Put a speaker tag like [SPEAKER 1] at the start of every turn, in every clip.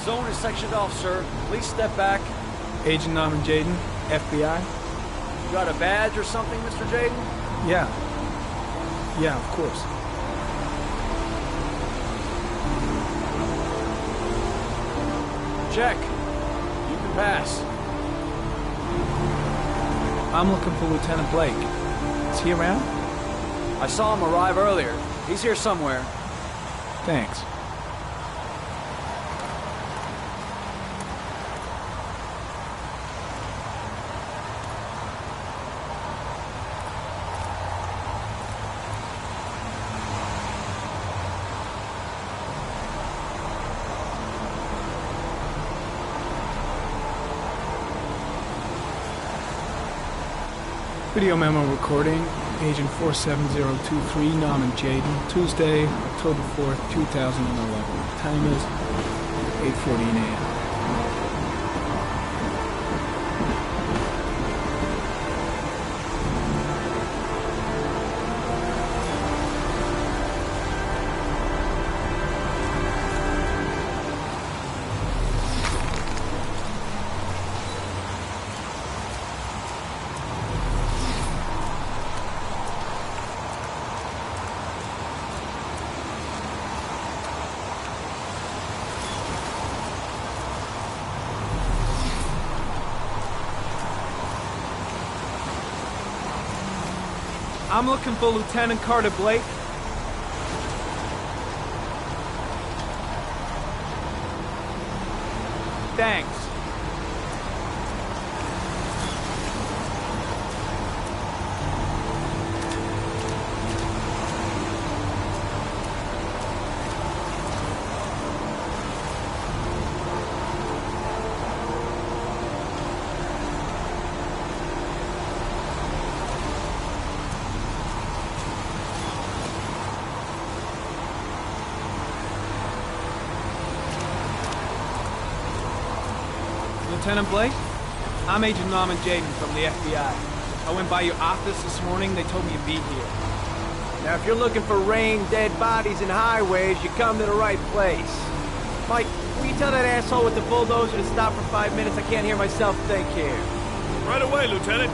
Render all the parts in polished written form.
[SPEAKER 1] zone is sectioned off, sir. Please step back.
[SPEAKER 2] Agent Norman Jayden, FBI?
[SPEAKER 1] You got a badge or something, Mr. Jayden?
[SPEAKER 2] Yeah. Yeah, of course.
[SPEAKER 1] Check. You can pass.
[SPEAKER 2] I'm looking for Lieutenant Blake. Is he around?
[SPEAKER 1] I saw him arrive earlier. He's here somewhere.
[SPEAKER 2] Thanks. Video memo recording, Agent 47023, Norman Jayden, Tuesday, October 4th, 2011. Time is 8:14 a.m. I'm looking for Lieutenant Carter Blake. Thanks. Lieutenant Blake? I'm Agent Norman Jayden from the FBI. I went by your office this morning. They told me you'd be here.
[SPEAKER 3] Now, if you're looking for rain, dead bodies, and highways, you come to the right place. Mike, will you tell that asshole with the bulldozer to stop for 5 minutes? I can't hear myself think here.
[SPEAKER 4] Right away, Lieutenant.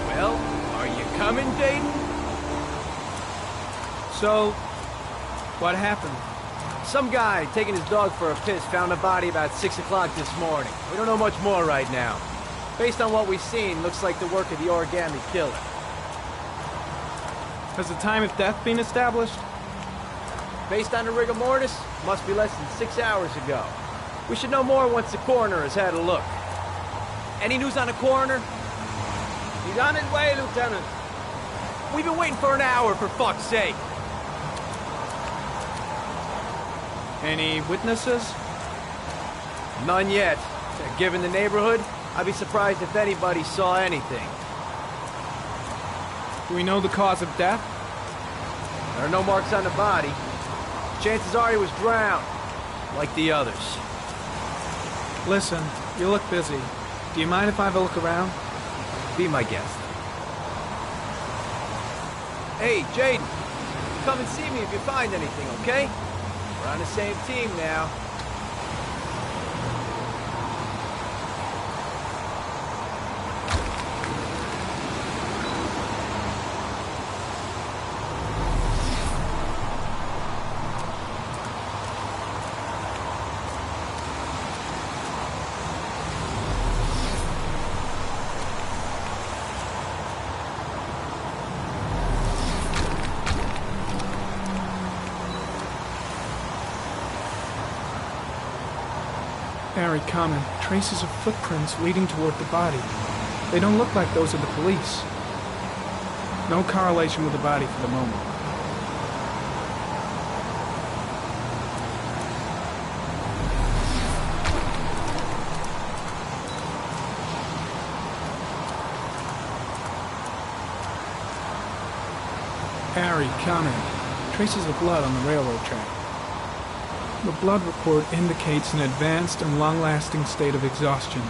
[SPEAKER 3] Well, are you coming, Jayden?
[SPEAKER 2] So, what happened?
[SPEAKER 3] Some guy taking his dog for a piss found a body about 6 o'clock this morning. We don't know much more right now. Based on what we've seen, looks like the work of the origami killer.
[SPEAKER 2] Has the time of death been established?
[SPEAKER 3] Based on the rigor mortis, must be less than 6 hours ago. We should know more once the coroner has had a look. Any news on the coroner?
[SPEAKER 1] He's on his way, Lieutenant.
[SPEAKER 3] We've been waiting for an hour, for fuck's sake.
[SPEAKER 2] Any witnesses?
[SPEAKER 3] None yet. Given the neighborhood, I'd be surprised if anybody saw anything.
[SPEAKER 2] Do we know the cause of death?
[SPEAKER 3] There are no marks on the body. Chances are he was drowned, like the others.
[SPEAKER 2] Listen, you look busy. Do you mind if I have a look around?
[SPEAKER 3] Be my guest. Hey, Jayden, come and see me if you find anything, okay? We're on the same team now.
[SPEAKER 2] Very common. Traces of footprints leading toward the body. They don't look like those of the police. No correlation with the body for the moment. Harry, comment. Traces of blood on the railroad track. The blood report indicates an advanced and long-lasting state of exhaustion.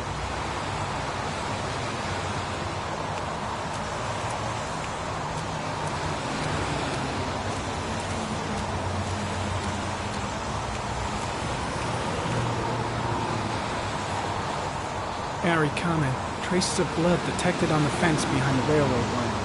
[SPEAKER 2] Ari, comment. Traces of blood detected on the fence behind the railroad line.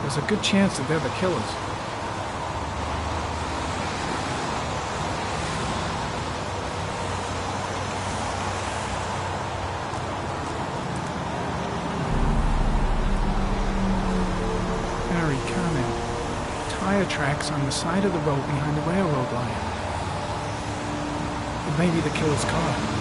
[SPEAKER 2] There's a good chance that they're the killers. Harry, comment. Tire tracks on the side of the road behind the railroad line. It may be the killer's car.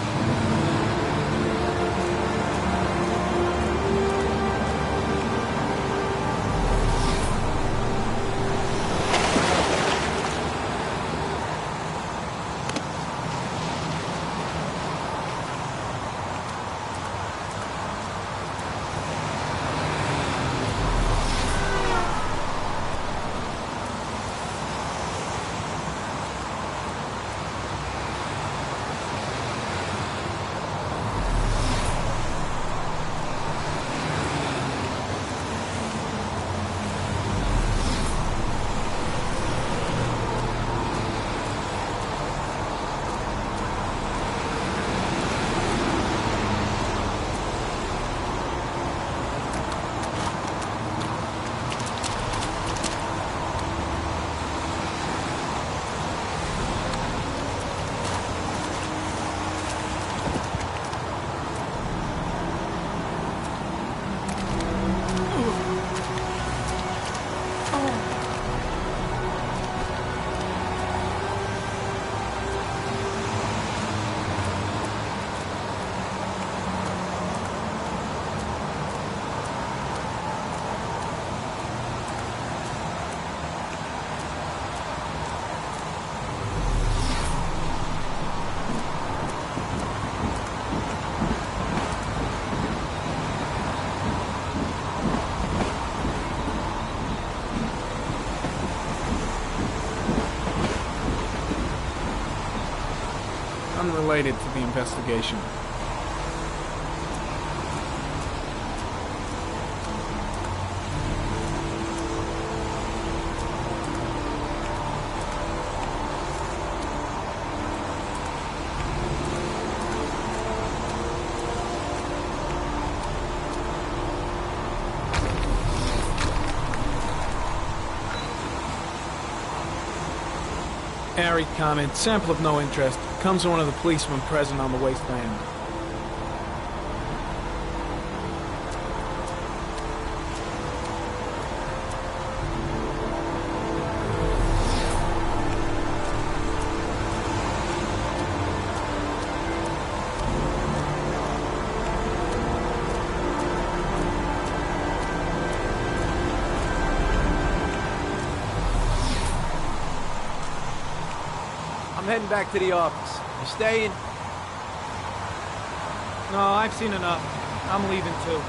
[SPEAKER 2] Unrelated to the investigation. Ari, comment. Sample of no interest. Comes from one of the policemen present on the wasteland.
[SPEAKER 3] I'm heading back to the office. You staying?
[SPEAKER 2] No, I've seen enough. I'm leaving too.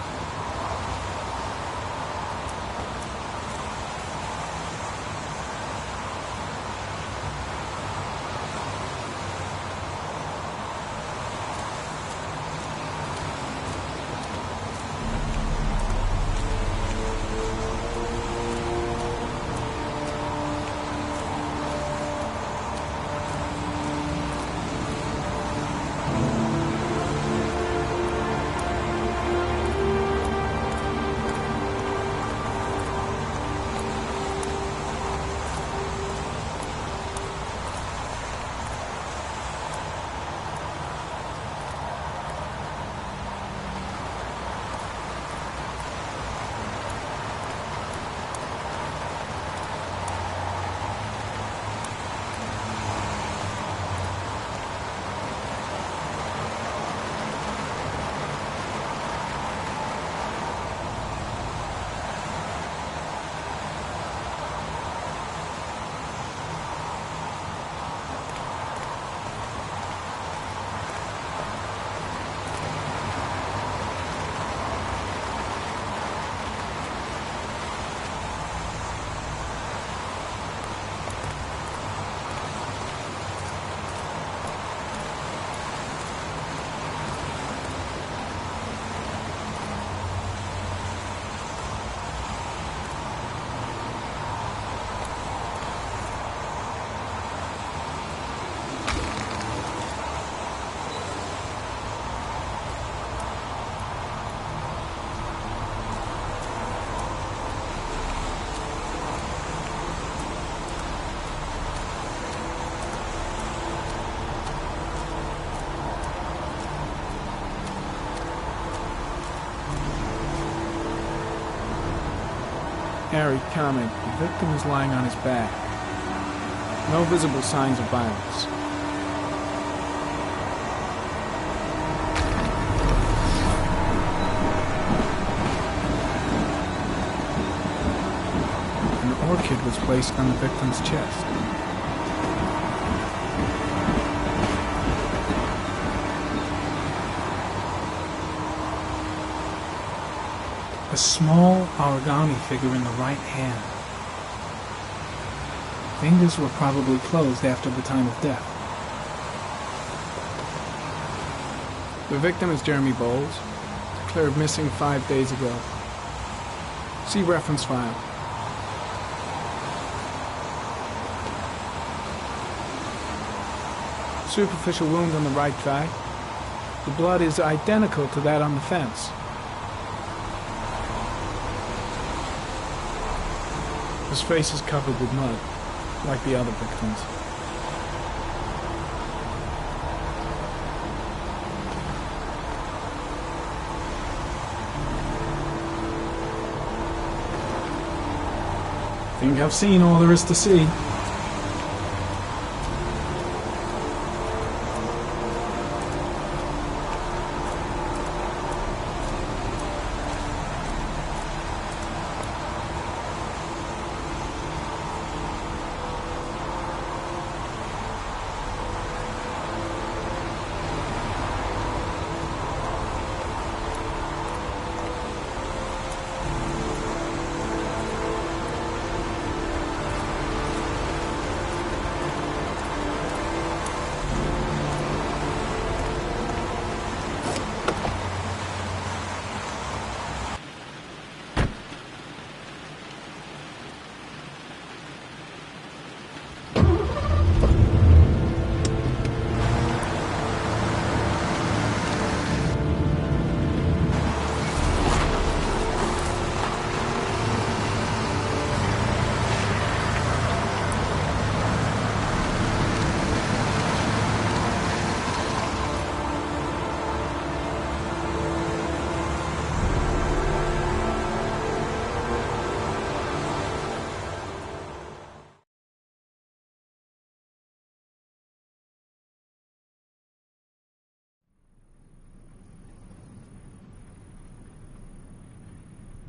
[SPEAKER 2] Harry, comment. The victim is lying on his back. No visible signs of violence. An orchid was placed on the victim's chest. A small origami figure in the right hand. Fingers were probably closed after the time of death. The victim is Jeremy Bowles, declared missing 5 days ago. See reference file. Superficial wound on the right thigh. The blood is identical to that on the fence. His face is covered with mud, like the other victims. Think I've seen all there is to see.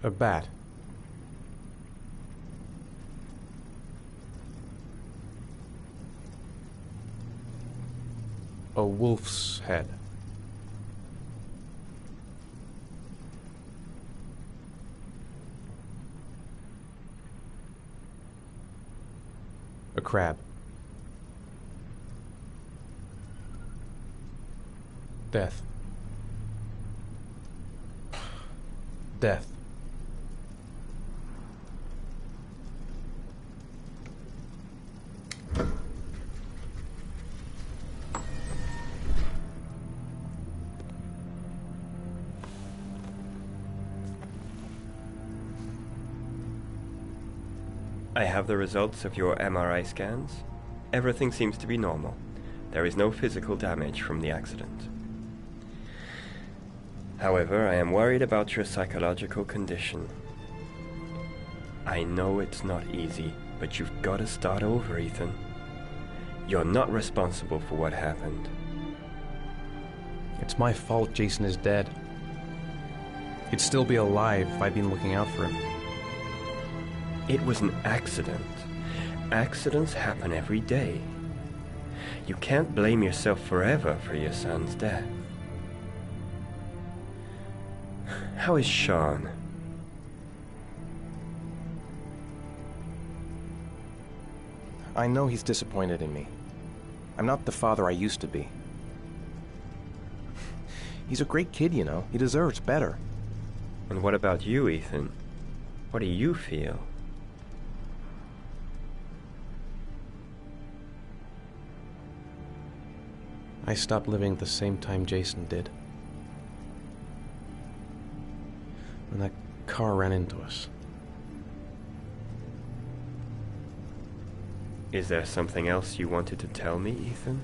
[SPEAKER 5] A bat. A wolf's head. A crab. Death. Death.
[SPEAKER 6] I have the results of your MRI scans. Everything seems to be normal. There is no physical damage from the accident. However, I am worried about your psychological condition. I know it's not easy, but you've got to start over, Ethan. You're not responsible for what happened.
[SPEAKER 5] It's my fault Jason is dead. He'd still be alive if I'd been looking out for him.
[SPEAKER 6] It was an accident. Accidents happen every day. You can't blame yourself forever for your son's death. How is Sean?
[SPEAKER 5] I know he's disappointed in me. I'm not the father I used to be. He's a great kid, you know. He deserves better.
[SPEAKER 6] And what about you, Ethan? What do you feel?
[SPEAKER 5] I stopped living at the same time Jason did. When that car ran into us.
[SPEAKER 6] Is there something else you wanted to tell me, Ethan?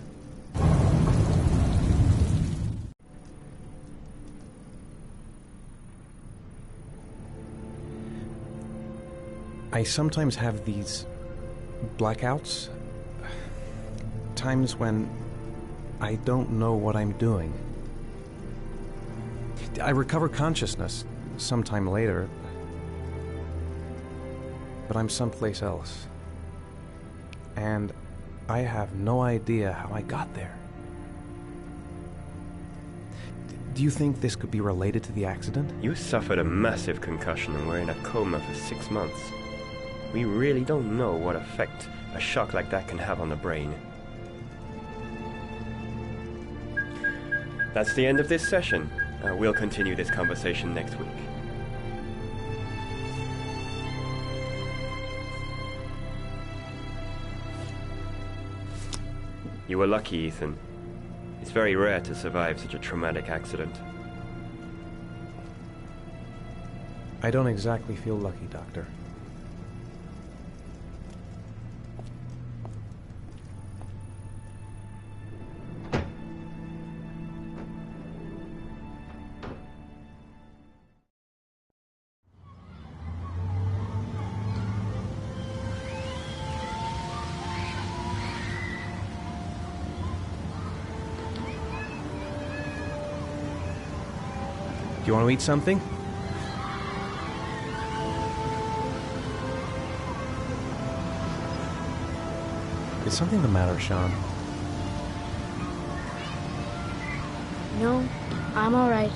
[SPEAKER 5] I sometimes have these blackouts. Times when I don't know what I'm doing. I recover consciousness sometime later, but I'm someplace else. And I have no idea how I got there. Do you think this could be related to the accident?
[SPEAKER 6] You suffered a massive concussion and were in a coma for 6 months. We really don't know what effect a shock like that can have on the brain. That's the end of this session. We'll continue this conversation next week. You were lucky, Ethan. It's very rare to survive such a traumatic accident.
[SPEAKER 5] I don't exactly feel lucky, Doctor. Do you want to eat something? Is something the matter, Sean?
[SPEAKER 7] No, I'm all right.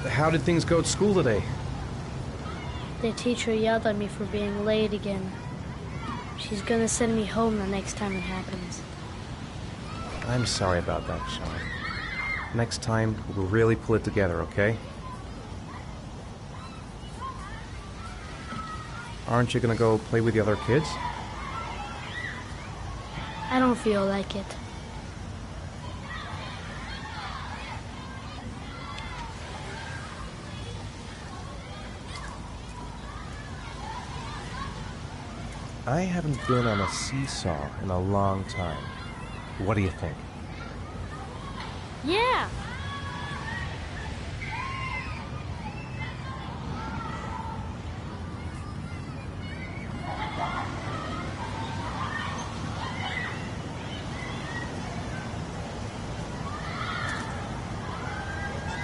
[SPEAKER 5] How did things go at school today?
[SPEAKER 7] The teacher yelled at me for being late again. She's gonna send me home the next time it happens.
[SPEAKER 5] I'm sorry about that, Sean. Next time, we'll really pull it together, okay? Aren't you gonna go play with the other kids?
[SPEAKER 7] I don't feel like it.
[SPEAKER 5] I haven't been on a seesaw in a long time. What do you think?
[SPEAKER 7] Yeah!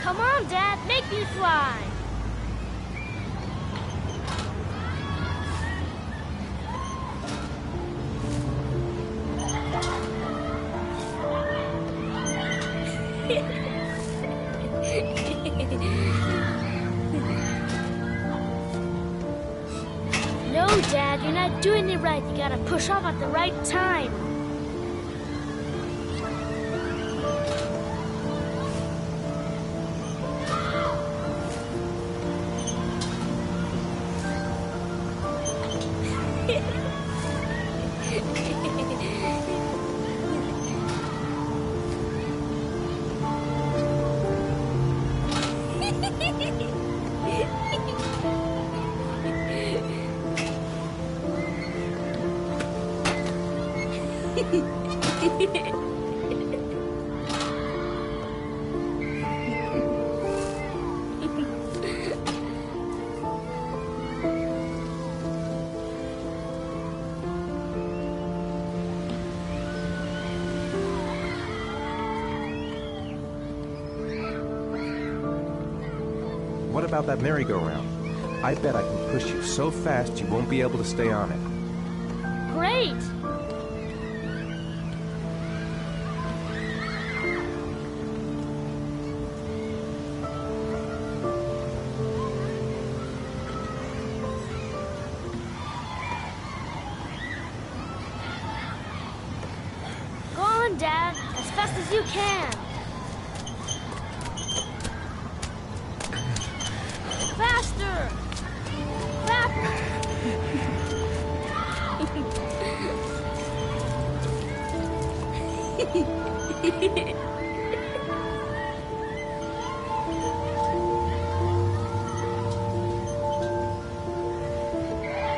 [SPEAKER 7] Come on, Dad, make me fly! No, Dad, you're not doing it right. You gotta push off at the right time.
[SPEAKER 5] What about that merry-go-round? I bet I can push you so fast you won't be able to stay on it.
[SPEAKER 7] Great! Go on, Dad, as fast as you can. Faster!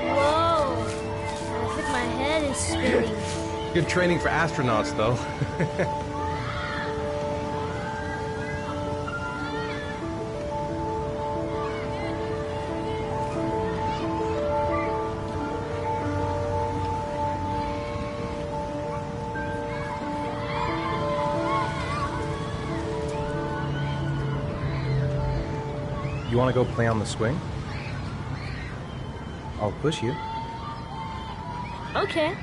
[SPEAKER 7] Whoa! I think my head is spinning.
[SPEAKER 5] Good training for astronauts, though. You want to go play on the swing? I'll push you.
[SPEAKER 7] Okay.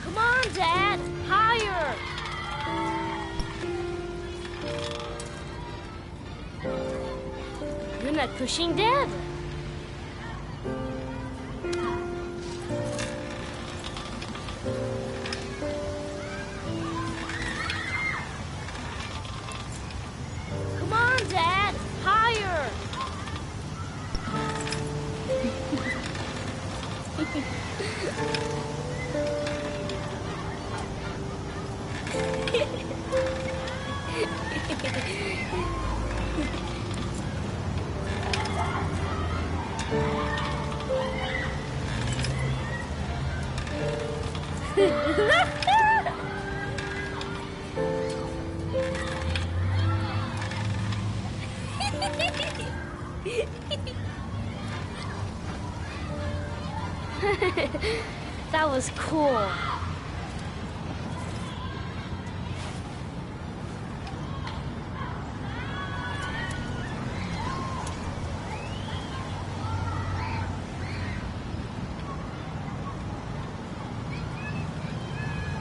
[SPEAKER 7] Come on, Dad! Higher! You're not pushing, Dad. Come on, Dad! Higher! That was cool.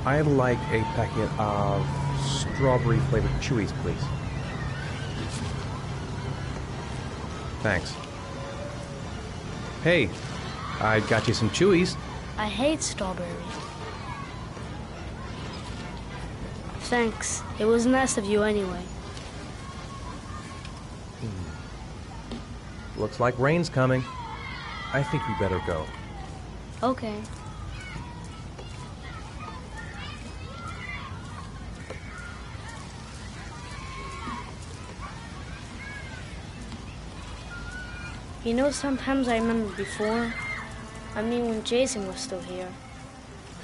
[SPEAKER 5] I'd like a packet of strawberry-flavored Chewies, please. Thanks. Hey, I got you some Chewies.
[SPEAKER 7] I hate strawberries. Thanks. It was nice of you anyway.
[SPEAKER 5] Looks like rain's coming. I think we better go.
[SPEAKER 7] Okay. You know, sometimes I remember before. I mean, when Jason was still here.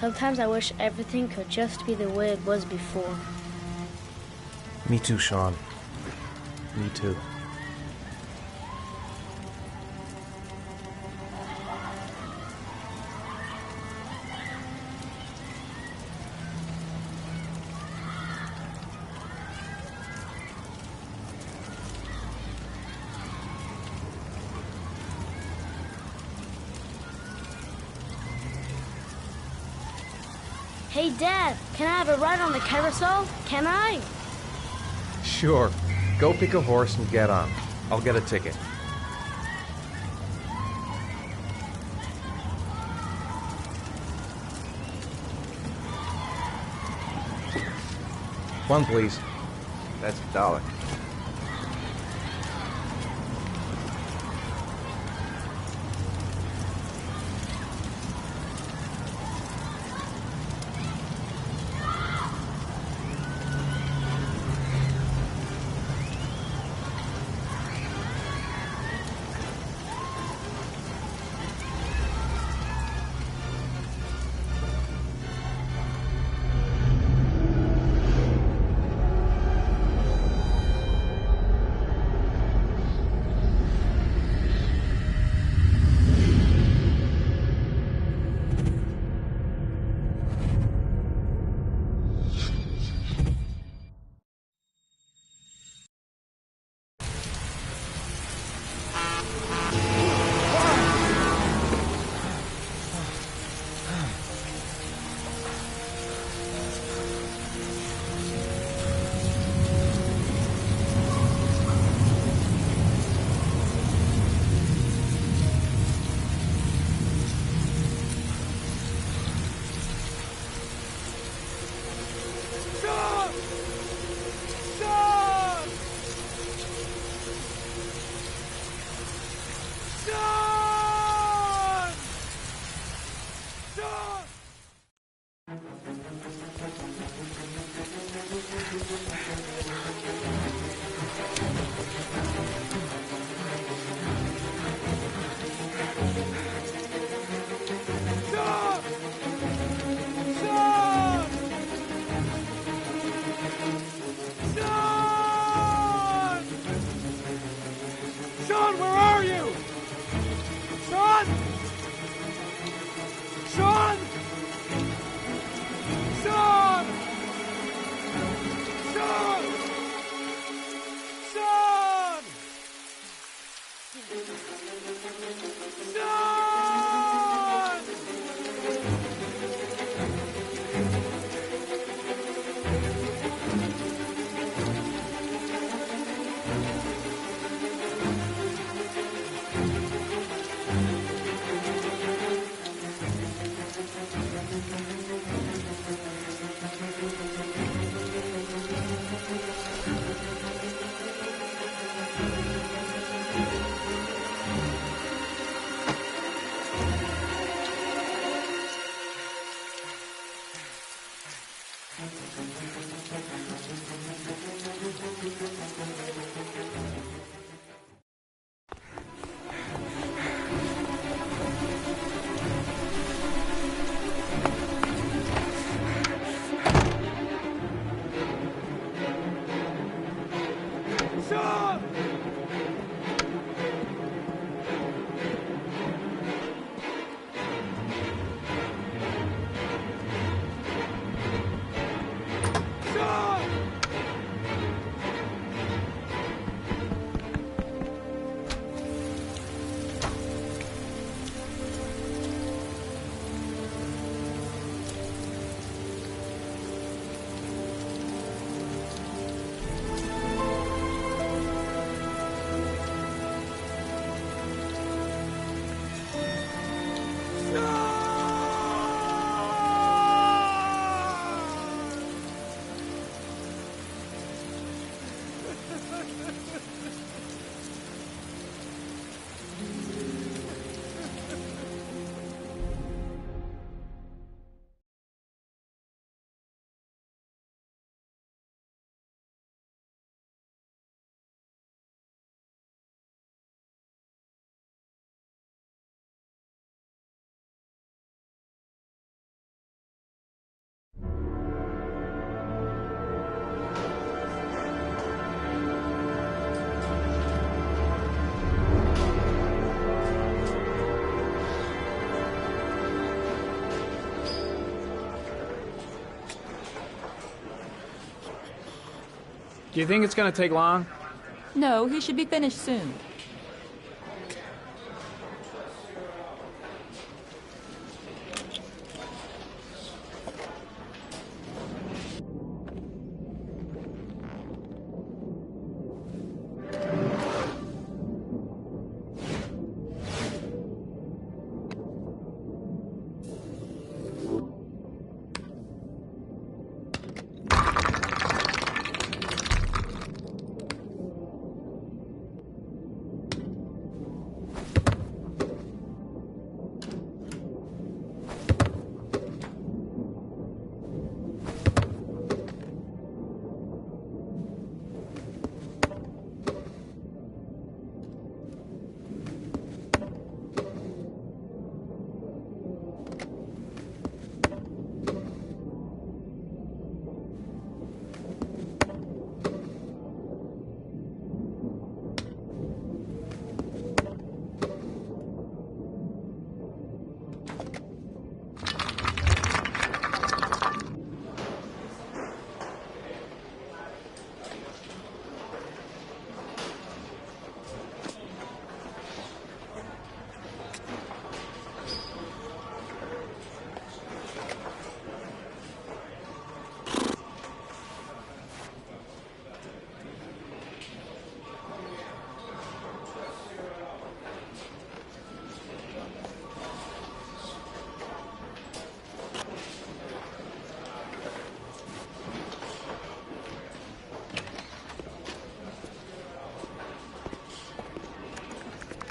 [SPEAKER 7] Sometimes I wish everything could just be the way it was before.
[SPEAKER 5] Me too, Sean. Me too.
[SPEAKER 7] Hey, Dad, can I have a ride on the carousel? Can I?
[SPEAKER 5] Sure. Go pick a horse and get on. I'll get a ticket. One, please.
[SPEAKER 6] That's $1.
[SPEAKER 3] Sean, where are you? Sean! Sean! Sean! Sean! Sean! Sean!
[SPEAKER 2] Do you think it's gonna take long?
[SPEAKER 8] No, he should be finished soon.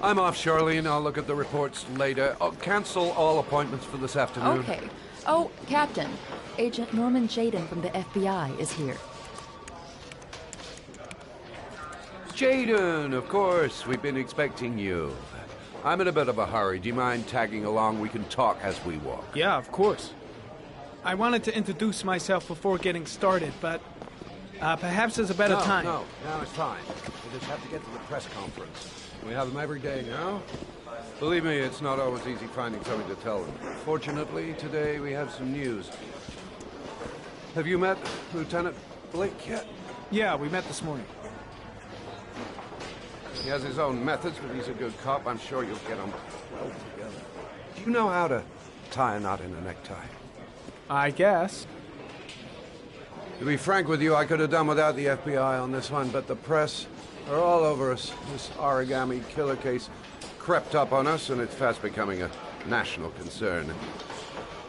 [SPEAKER 9] I'm off, Charlene. I'll look at the reports later. I'll cancel all appointments for this afternoon.
[SPEAKER 8] Okay. Oh, Captain. Agent Norman Jayden from the FBI is here.
[SPEAKER 9] Jayden, of course. We've been expecting you. I'm in a bit of a hurry. Do you mind tagging along? We can talk as we walk.
[SPEAKER 2] Yeah, of course. I wanted to introduce myself before getting started, but perhaps there's a better time.
[SPEAKER 9] No, it's fine. We just have to get to the press conference. We have them every day now. Believe me, it's not always easy finding something to tell them. Fortunately, today we have some news. Have you met Lieutenant Blake yet?
[SPEAKER 2] Yeah, we met this morning.
[SPEAKER 9] He has his own methods, but he's a good cop. I'm sure you'll get on well together. Do you know how to tie a knot in a necktie?
[SPEAKER 2] I guess.
[SPEAKER 9] To be frank with you, I could have done without the FBI on this one, but the press are all over us. This origami killer case crept up on us, and it's fast becoming a national concern.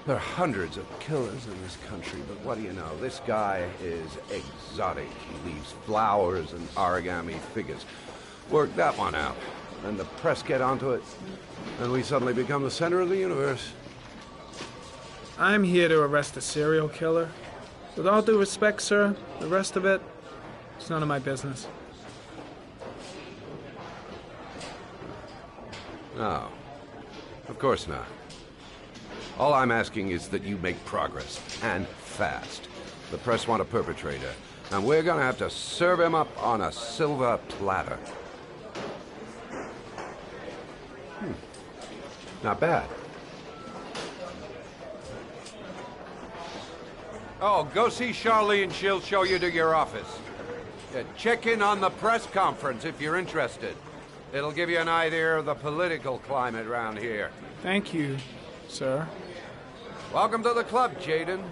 [SPEAKER 9] There are hundreds of killers in this country, but what do you know? This guy is exotic. He leaves flowers and origami figures. Work that one out. Then the press get onto it, and we suddenly become the center of the universe.
[SPEAKER 2] I'm here to arrest a serial killer. With all due respect, sir, the rest of it, it's none of my business.
[SPEAKER 9] No, of course not. All I'm asking is that you make progress, and fast. The press want a perpetrator, and we're gonna have to serve him up on a silver platter. Not bad. Oh, go see Charlene. She'll show you to your office. Check in on the press conference if you're interested. It'll give you an idea of the political climate around here.
[SPEAKER 2] Thank you, sir.
[SPEAKER 9] Welcome to the club, Jaden.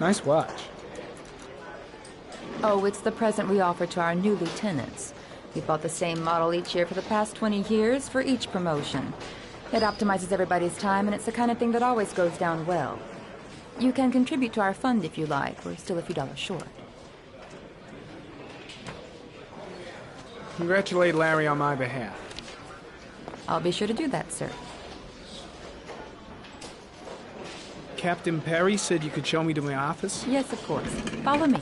[SPEAKER 2] Nice watch.
[SPEAKER 8] Oh, it's the present we offer to our new lieutenants. We bought the same model each year for the past 20 years for each promotion. It optimizes everybody's time, and it's the kind of thing that always goes down well. You can contribute to our fund if you like. We're still a few dollars short.
[SPEAKER 2] Congratulate Larry on my behalf.
[SPEAKER 8] I'll be sure to do that, sir.
[SPEAKER 2] Captain Perry said you could show me to my office?
[SPEAKER 8] Yes, of course. Follow me.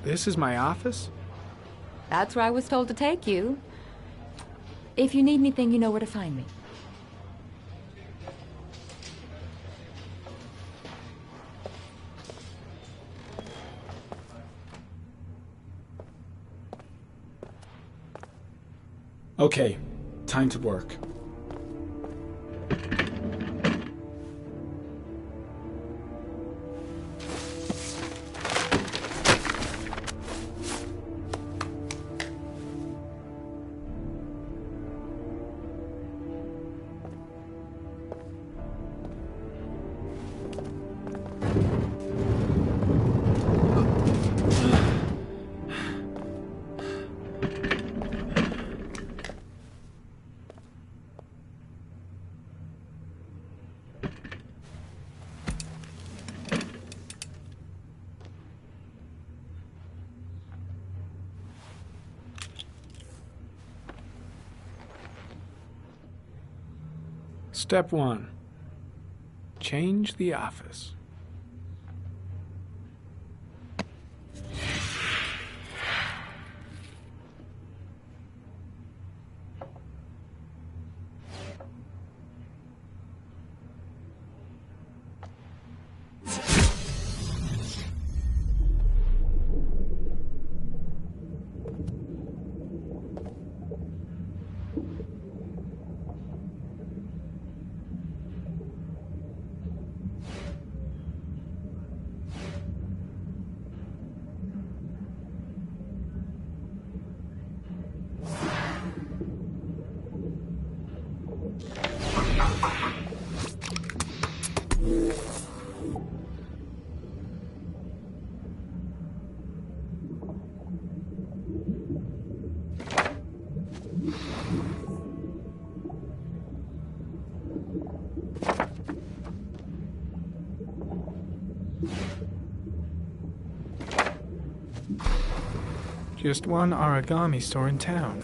[SPEAKER 2] This is my office?
[SPEAKER 8] That's where I was told to take you. If you need anything, you know where to find me.
[SPEAKER 2] Okay, time to work. Step 1. Change the office. Just one origami store in town.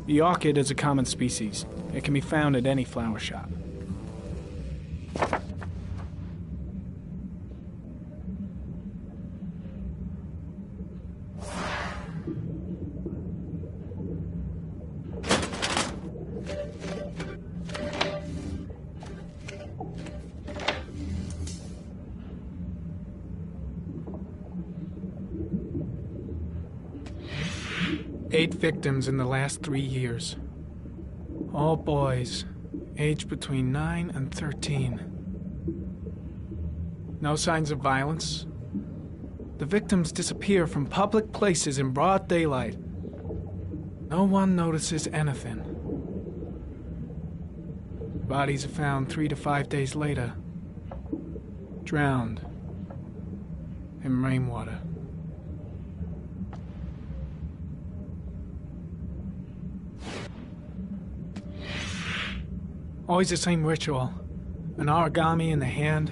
[SPEAKER 2] The orchid is a common species. It can be found at any flower shop. Eight victims in the last 3 years. All boys, aged between 9 and 13. No signs of violence. The victims disappear from public places in broad daylight. No one notices anything. Bodies are found 3 to 5 days later, drowned in rainwater. Always the same ritual. An origami in the hand,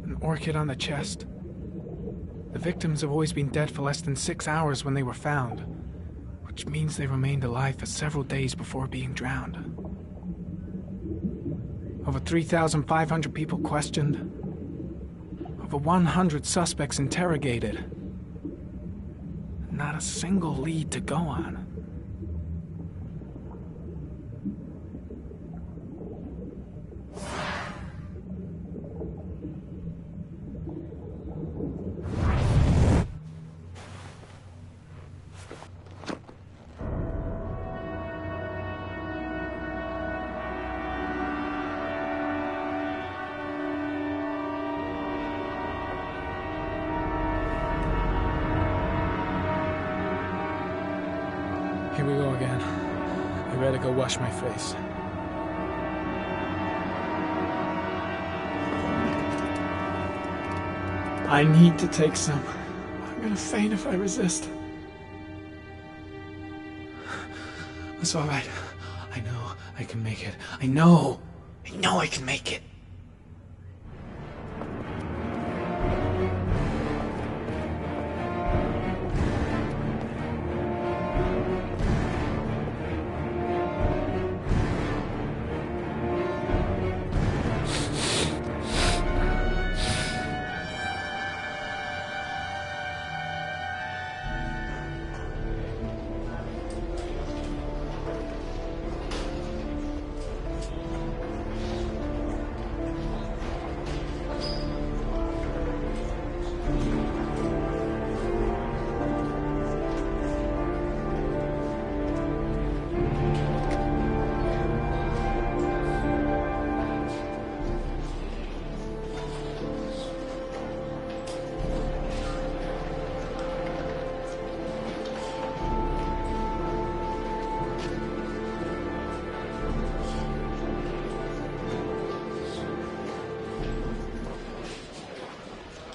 [SPEAKER 2] an orchid on the chest. The victims have always been dead for less than 6 hours when they were found, which means they remained alive for several days before being drowned. Over 3,500 people questioned. Over 100 suspects interrogated. Not a single lead to go on. Here we go again. I better go wash my face. I need to take some. I'm gonna faint if I resist. It's all right. I know I can make it. I know I can make it.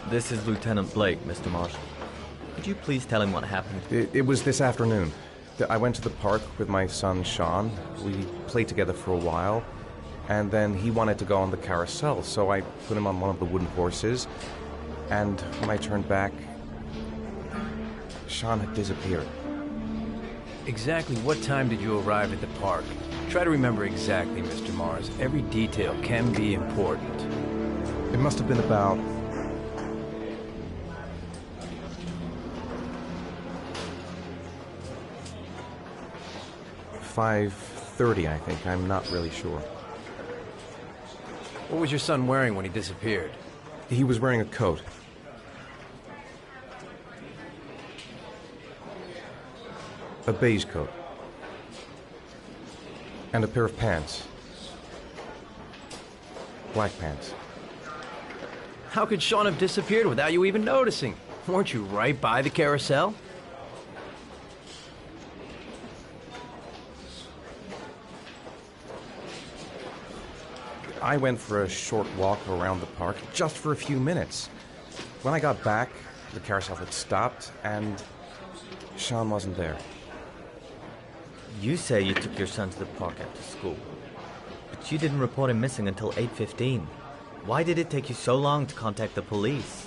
[SPEAKER 10] This is Lieutenant Blake, Mr. Marshall. Could you please tell him what happened?
[SPEAKER 5] It was this afternoon. I went to the park with my son, Sean. We played together for a while, and then he wanted to go on the carousel, so I put him on one of the wooden horses, and when I turned back, Sean had disappeared.
[SPEAKER 3] Exactly what time did you arrive at the park? Try to remember exactly, Mr. Mars. Every detail can be important.
[SPEAKER 5] It must have been about 5:30, I think. I'm not really sure.
[SPEAKER 3] What was your son wearing when he disappeared?
[SPEAKER 5] He was wearing a coat. A beige coat. And a pair of pants. Black pants.
[SPEAKER 3] How could Sean have disappeared without you even noticing? Weren't you right by the carousel?
[SPEAKER 5] I went for a short walk around the park, just for a few minutes. When I got back, the carousel had stopped, and Sean wasn't there.
[SPEAKER 10] You say you took your son to the park after school, but you didn't report him missing until 8:15. Why did it take you so long to contact the police?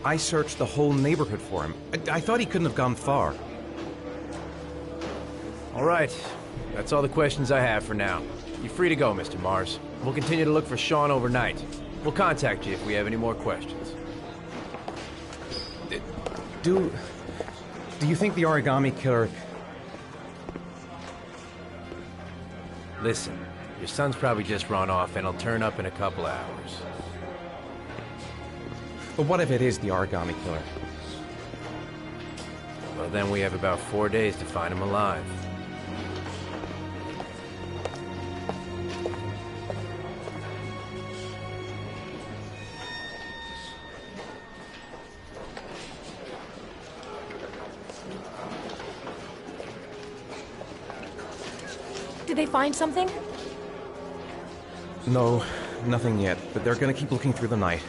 [SPEAKER 5] I searched the whole neighborhood for him. I thought he couldn't have gone far.
[SPEAKER 3] All right. That's all the questions I have for now. You're free to go, Mr. Mars. We'll continue to look for Sean overnight. We'll contact you if we have any more questions.
[SPEAKER 5] Do you think the origami killer...
[SPEAKER 3] Listen, your son's probably just run off and he'll turn up in a couple of hours.
[SPEAKER 5] But what if it is the origami killer?
[SPEAKER 3] Well, then we have about 4 days to find him alive.
[SPEAKER 11] Did they find something?
[SPEAKER 5] No, nothing yet, but they're gonna keep looking through the night.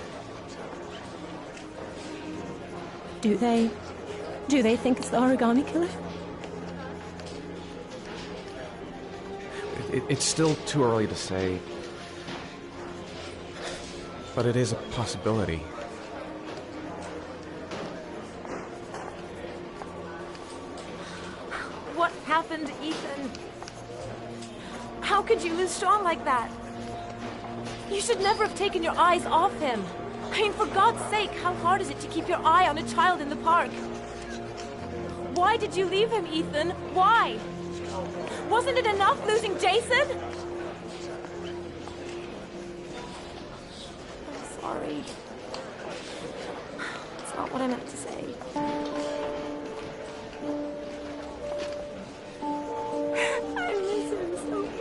[SPEAKER 11] Do they think it's the origami killer?
[SPEAKER 5] It's still too early to say, but it is a possibility.
[SPEAKER 11] What happened, Ethan? How could you lose Sean like that? You should never have taken your eyes off him. I mean, for God's sake, how hard is it to keep your eye on a child in the park? Why did you leave him, Ethan? Why? Wasn't it enough losing Jason? I'm sorry. It's not what I meant to say. I miss him so much.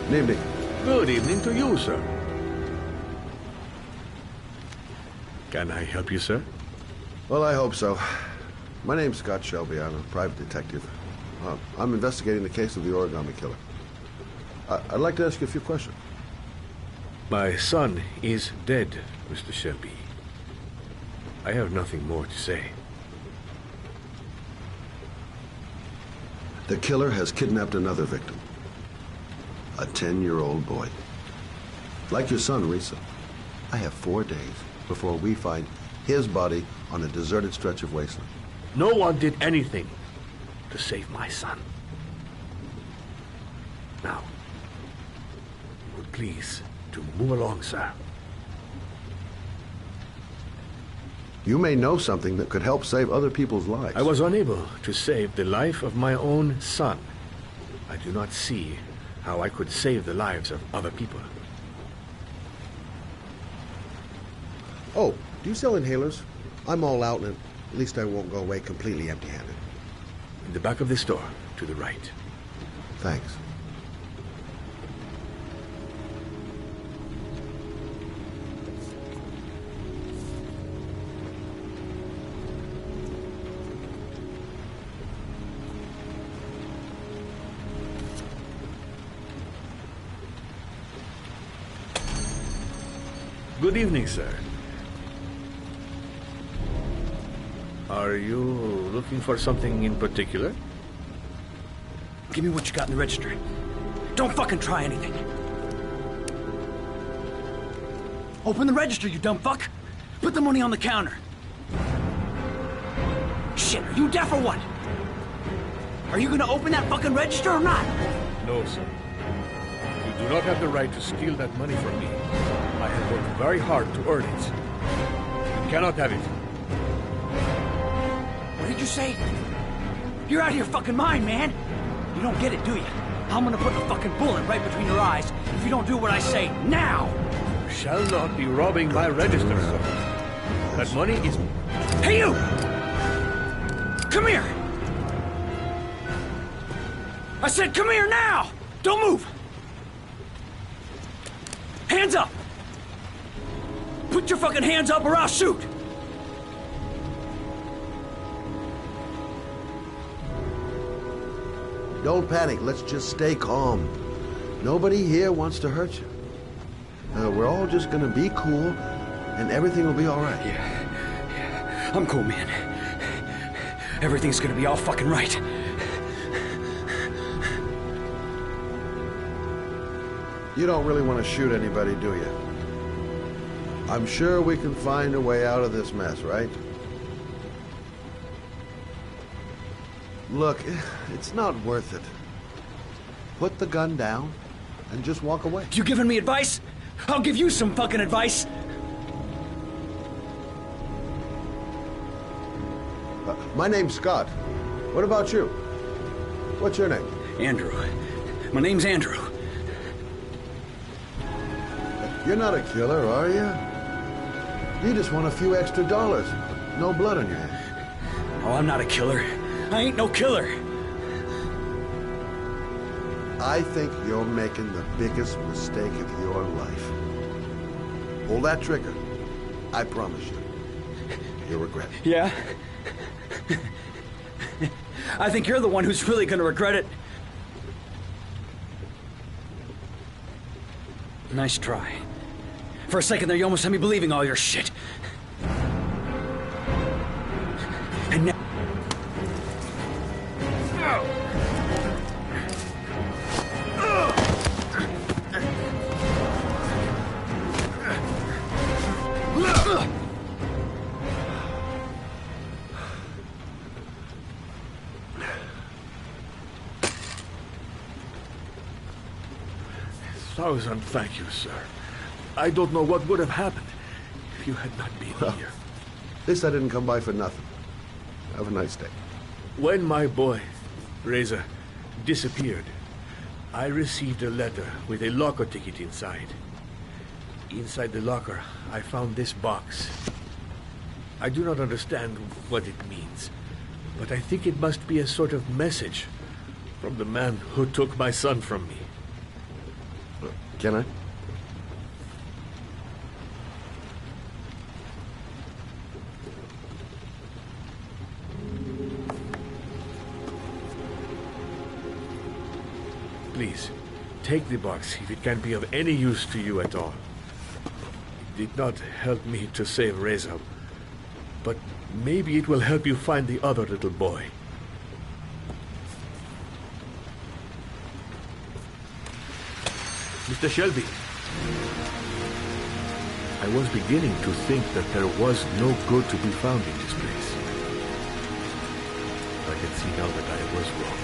[SPEAKER 9] Good evening.
[SPEAKER 12] Good evening to you, sir. Can I help you, sir?
[SPEAKER 9] Well, I hope so. My name's Scott Shelby. I'm a private detective. I'm investigating the case of the origami killer. I'd like to ask you a few questions.
[SPEAKER 12] My son is dead, Mr. Shelby. I have nothing more to say.
[SPEAKER 9] The killer has kidnapped another victim. A 10-year-old boy. Like your son, Risa. I have 4 days before we find his body on a deserted stretch of wasteland.
[SPEAKER 12] No one did anything to save my son. Now, would please to move along, sir.
[SPEAKER 9] You may know something that could help save other people's lives.
[SPEAKER 12] I was unable to save the life of my own son. I do not see how I could save the lives of other people.
[SPEAKER 13] Oh, do you sell inhalers? I'm all out, and at least I won't go away completely empty-handed.
[SPEAKER 12] In the back of the store, to the right.
[SPEAKER 9] Thanks.
[SPEAKER 12] Good evening, sir. Are you looking for something in particular?
[SPEAKER 1] Give me what you got in the register. Don't fucking try anything. Open the register, you dumb fuck. Put the money on the counter. Shit, are you deaf or what? Are you gonna open that fucking register or not?
[SPEAKER 12] No, sir. You do not have the right to steal that money from me. I have worked very hard to earn it. You cannot have it.
[SPEAKER 1] What did you say? You're out of your fucking mind, man. You don't get it, do you? I'm gonna put a fucking bullet right between your eyes if you don't do what I say now.
[SPEAKER 12] You shall not be robbing my register, sir. That money is...
[SPEAKER 1] Hey, you! Come here! I said come here now! Don't move! Hands up! Put your fucking hands up or I'll shoot!
[SPEAKER 13] Don't panic. Let's just stay calm. Nobody here wants to hurt you. We're all just gonna be cool, and everything will be all right.
[SPEAKER 1] Yeah. I'm cool, man. Everything's gonna be all fucking right.
[SPEAKER 13] You don't really want to shoot anybody, do you? I'm sure we can find a way out of this mess, right? Look, it's not worth it. Put the gun down and just walk away.
[SPEAKER 1] You giving me advice? I'll give you some fucking advice.
[SPEAKER 13] My name's Scott. What about you? What's your name?
[SPEAKER 1] Andrew. My name's Andrew.
[SPEAKER 13] You're not a killer, are you? You just want a few extra dollars. No blood on your hands.
[SPEAKER 1] Oh, I'm not a killer. I ain't no killer.
[SPEAKER 13] I think you're making the biggest mistake of your life. Pull that trigger. I promise you. You'll regret it.
[SPEAKER 1] Yeah? I think you're the one who's really gonna regret it. Nice try. For a second there, you almost had me believing all your shit. And now...
[SPEAKER 12] Thousand thank you, sir. I don't know what would have happened if you had not been here.
[SPEAKER 13] This I didn't come by for nothing. Have a nice day.
[SPEAKER 12] When my boy, Reza, disappeared, I received a letter with a locker ticket inside. Inside the locker, I found this box. I do not understand what it means, but I think it must be a sort of message from the man who took my son from me.
[SPEAKER 13] Can I?
[SPEAKER 12] Please, take the box if it can be of any use to you at all. It did not help me to save Reza, but maybe it will help you find the other little boy. Mr. Shelby, I was beginning to think that there was no good to be found in this place. I can see now that I was wrong.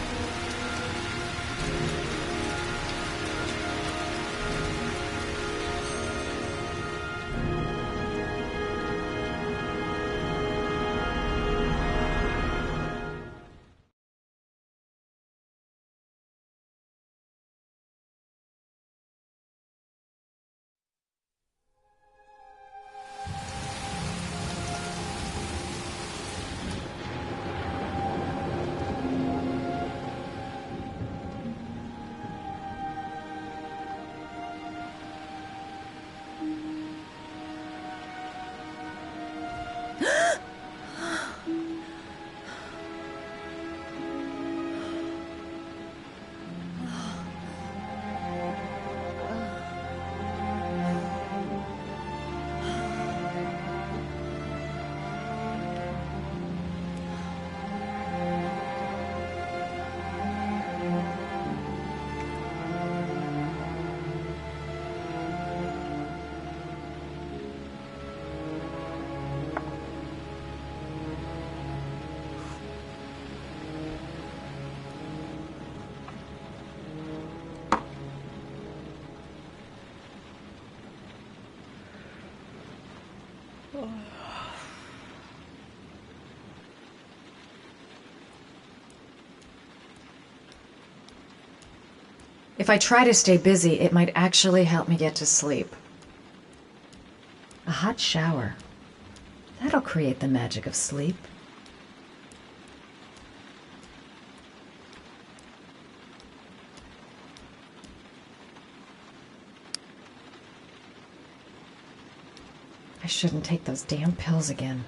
[SPEAKER 14] If I try to stay busy, it might actually help me get to sleep. A hot shower. That'll create the magic of sleep. I shouldn't take those damn pills again.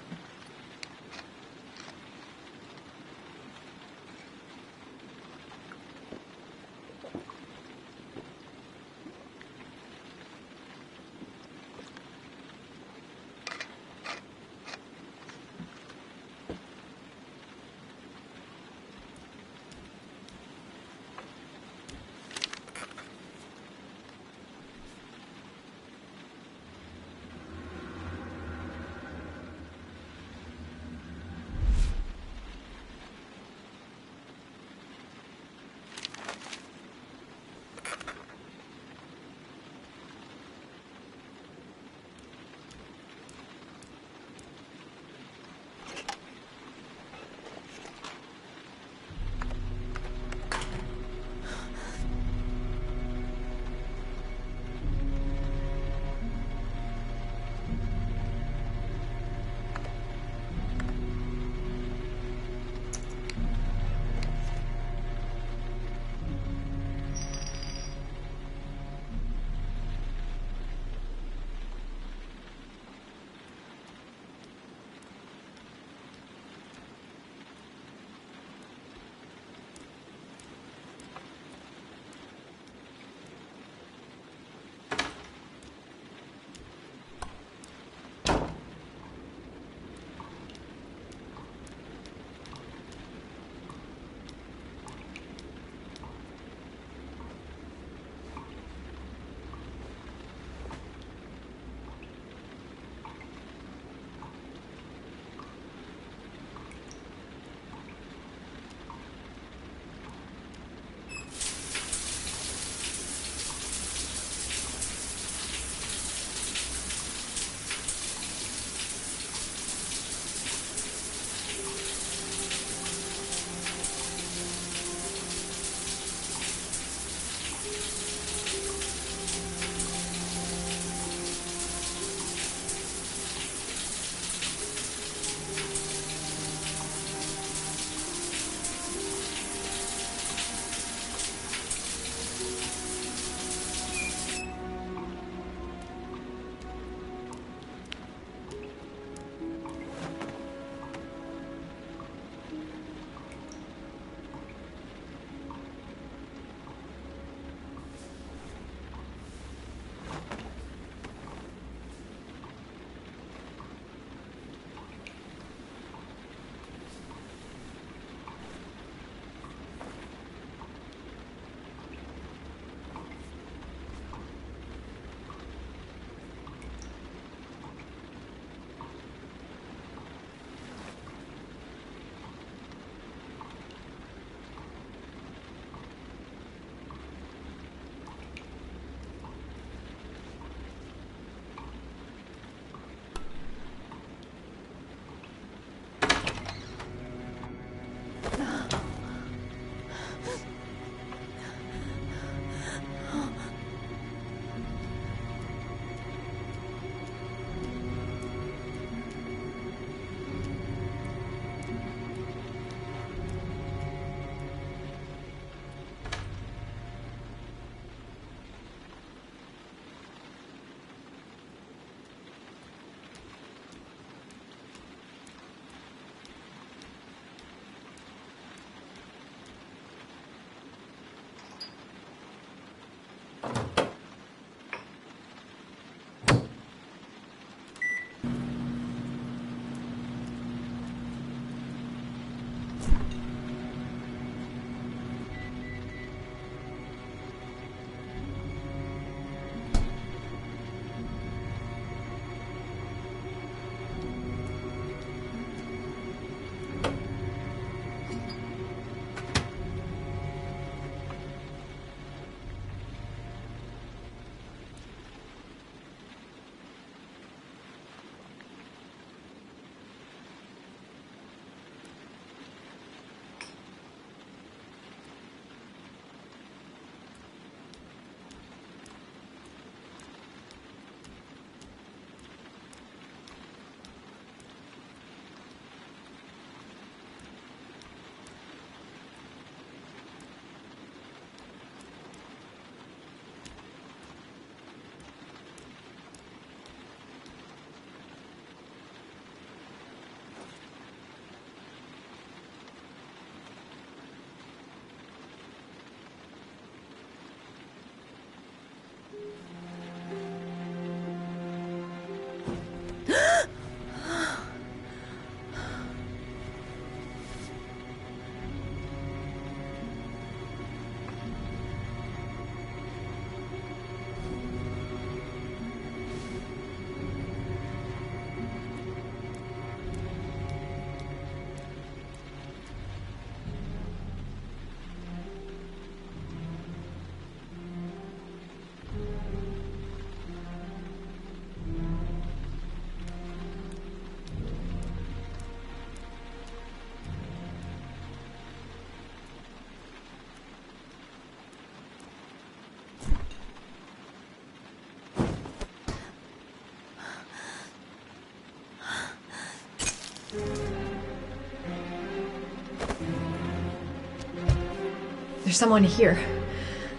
[SPEAKER 14] There's someone here.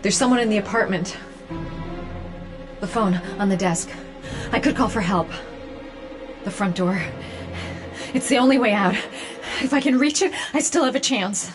[SPEAKER 14] There's someone in the apartment. The phone on the desk. I could call for help. The front door. It's the only way out. If I can reach it, I still have a chance.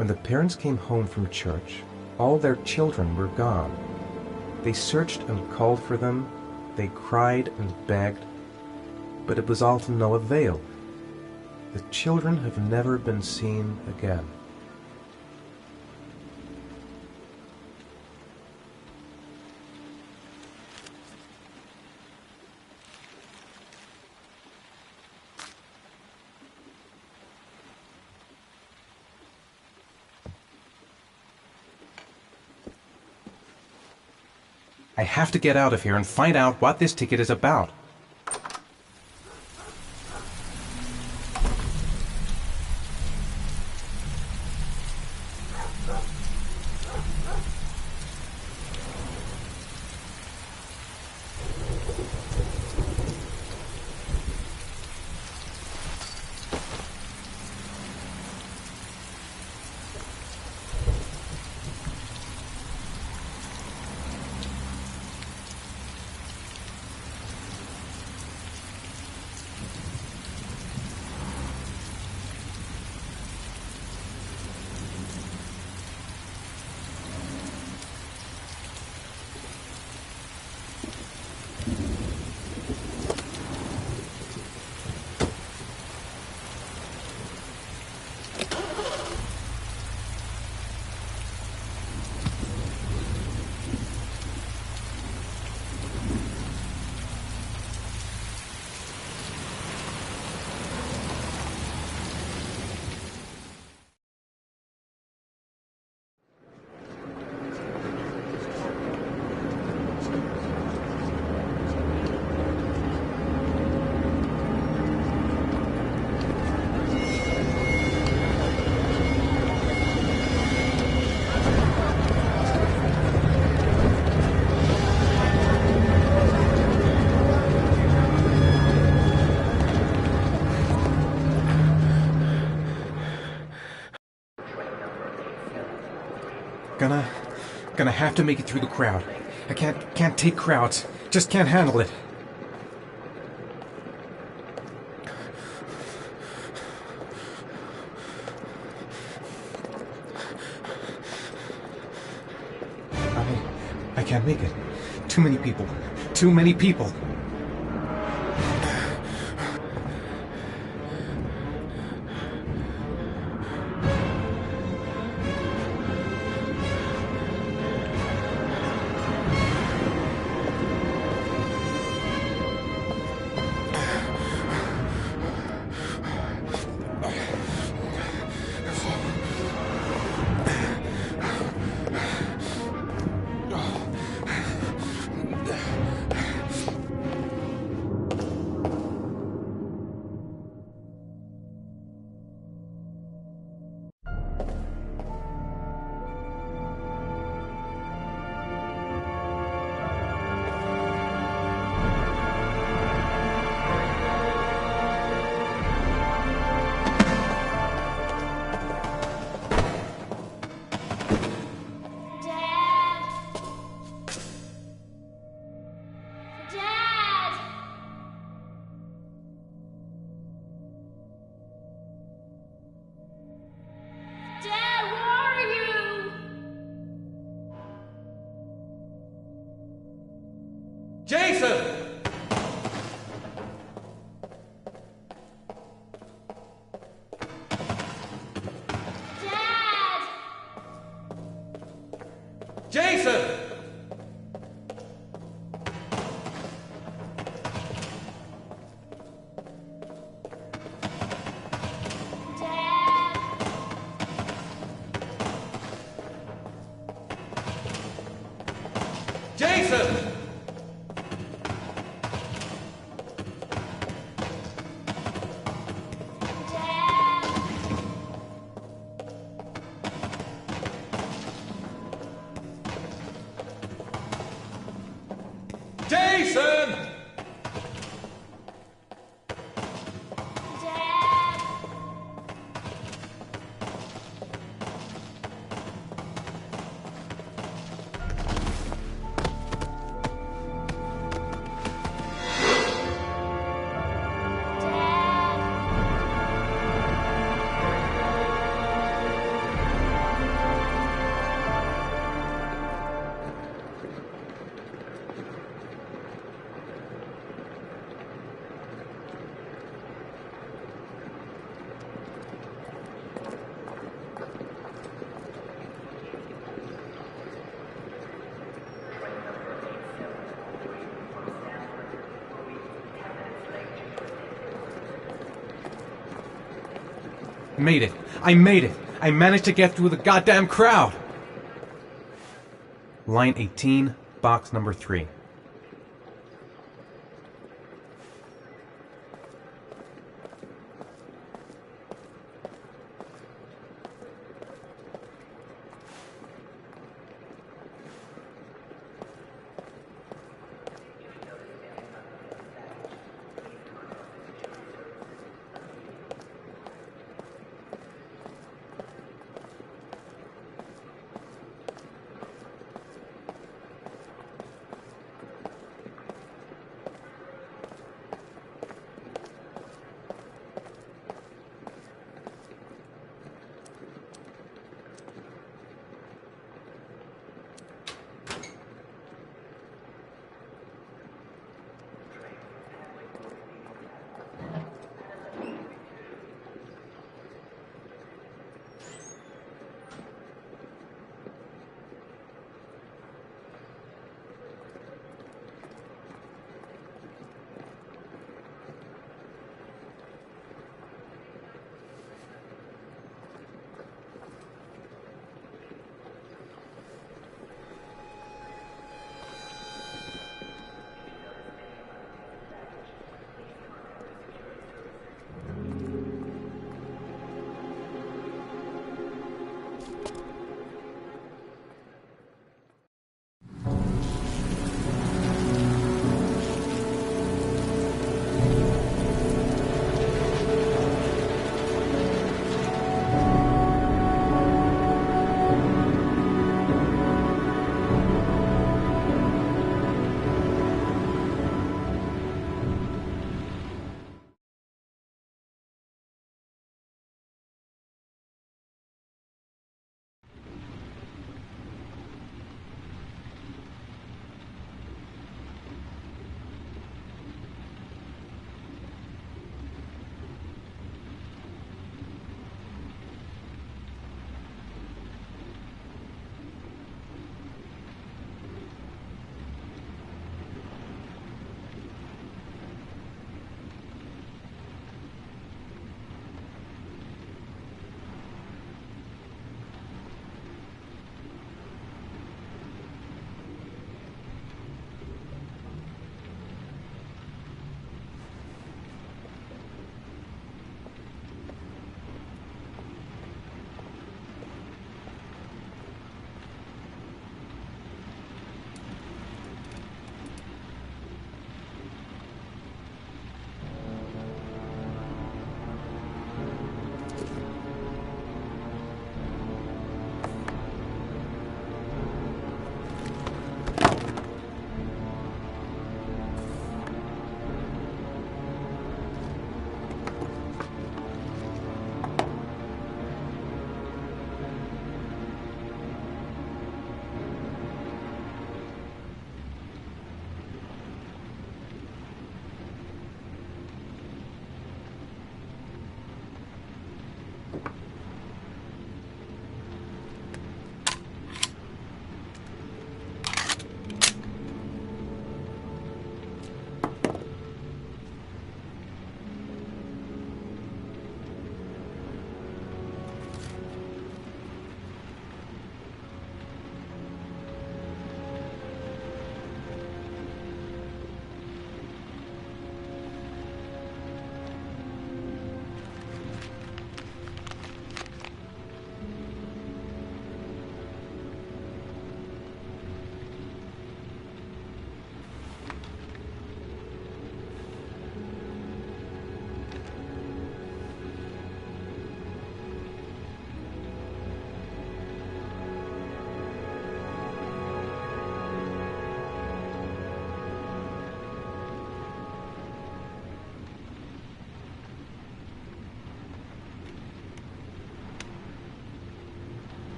[SPEAKER 5] When the parents came home from church, all their children were gone. They searched and called for them, they cried and begged, but it was all to no avail. The children have never been seen again. I have to get out of here and find out what this ticket is about.
[SPEAKER 15] Gonna have to make it through the crowd. I can't take crowds. Just can't handle it. I can't make it. Too many people. Too many people.
[SPEAKER 5] Jason!
[SPEAKER 11] Dad!
[SPEAKER 5] Jason! Jason! Jason!
[SPEAKER 15] Made it. I made it. I managed to get through the goddamn crowd. Line 18, box number 3.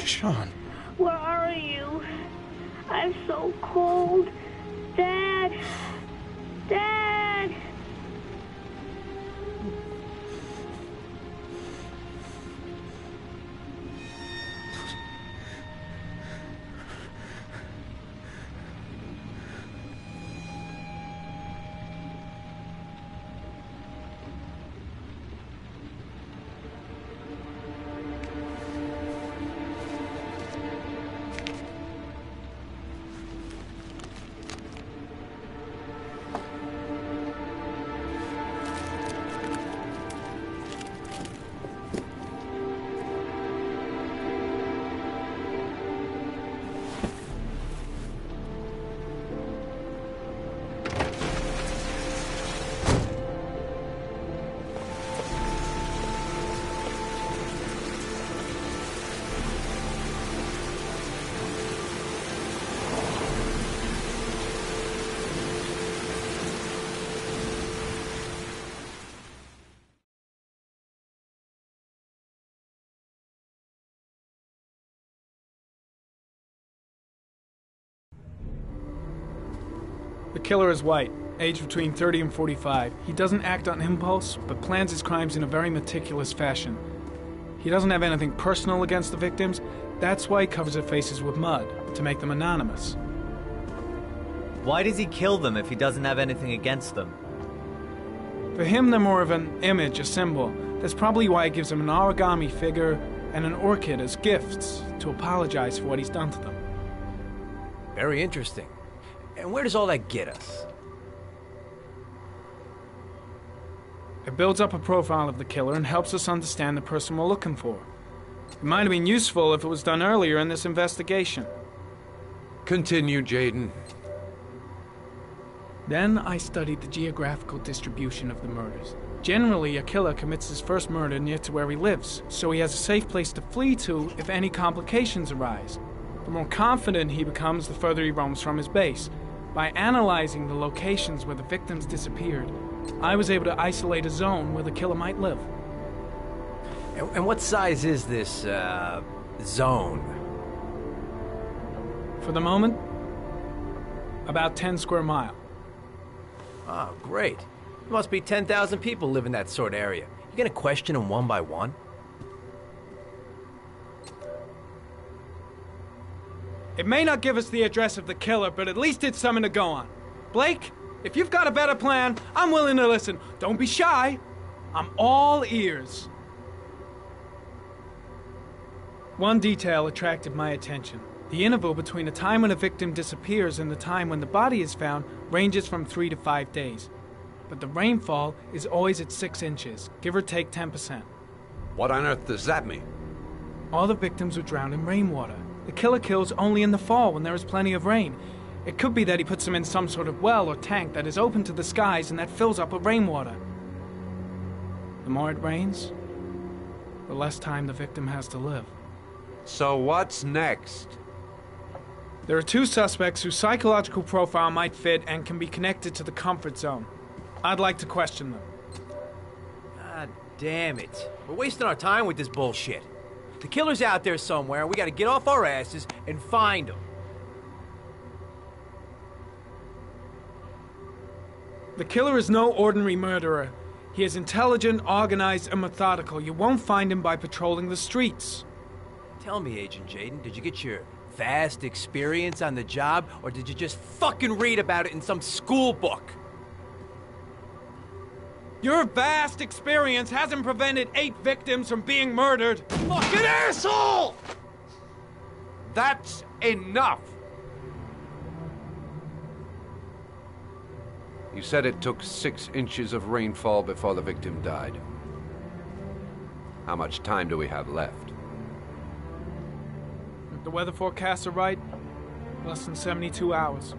[SPEAKER 2] Sean.
[SPEAKER 16] Where are you? I'm so cold. Dad! Dad!
[SPEAKER 2] The killer is white, aged between 30 and 45. He doesn't act on impulse, but plans his crimes in a very meticulous fashion. He doesn't have anything personal against the victims. That's why he covers their faces with mud, to make them anonymous.
[SPEAKER 10] Why does he kill them if he doesn't have anything against them?
[SPEAKER 2] For him, they're more of an image, a symbol. That's probably why he gives them an origami figure and an orchid as gifts to apologize for what he's done to them.
[SPEAKER 3] Very interesting. And where does all that get us?
[SPEAKER 2] It builds up a profile of the killer and helps us understand the person we're looking for. It might have been useful if it was done earlier in this investigation.
[SPEAKER 9] Continue, Jayden.
[SPEAKER 2] Then I studied the geographical distribution of the murders. Generally, a killer commits his first murder near to where he lives, so he has a safe place to flee to if any complications arise. The more confident he becomes, the further he roams from his base. By analyzing the locations where the victims disappeared, I was able to isolate a zone where the killer might live.
[SPEAKER 3] And what size is this, zone?
[SPEAKER 2] For the moment, about 10 square miles.
[SPEAKER 3] Oh, great. There must be 10,000 people live in that sort of area. You gonna question them one by one?
[SPEAKER 2] It may not give us the address of the killer, but at least it's something to go on. Blake, if you've got a better plan, I'm willing to listen. Don't be shy. I'm all ears. One detail attracted my attention. The interval between the time when a victim disappears and the time when the body is found ranges from 3 to 5 days. But the rainfall is always at 6 inches, give or take 10%.
[SPEAKER 9] What on earth does that mean?
[SPEAKER 2] All the victims were drowned in rainwater. The killer kills only in the fall when there is plenty of rain. It could be that he puts them in some sort of well or tank that is open to the skies and that fills up with rainwater. The more it rains, the less time the victim has to live.
[SPEAKER 9] So what's next?
[SPEAKER 2] There are 2 suspects whose psychological profile might fit and can be connected to the comfort zone. I'd like to question them.
[SPEAKER 3] God damn it. We're wasting our time with this bullshit. The killer's out there somewhere, and we gotta get off our asses and find him.
[SPEAKER 2] The killer is no ordinary murderer. He is intelligent, organized, and methodical. You won't find him by patrolling the streets.
[SPEAKER 3] Tell me, Agent Jayden, did you get your vast experience on the job, or did you just fucking read about it in some school book?
[SPEAKER 2] Your vast experience hasn't prevented 8 victims from being murdered.
[SPEAKER 9] Fucking asshole! That's enough! You said it took 6 inches of rainfall before the victim died. How much time do we have left?
[SPEAKER 2] If the weather forecasts are right, less than 72 hours.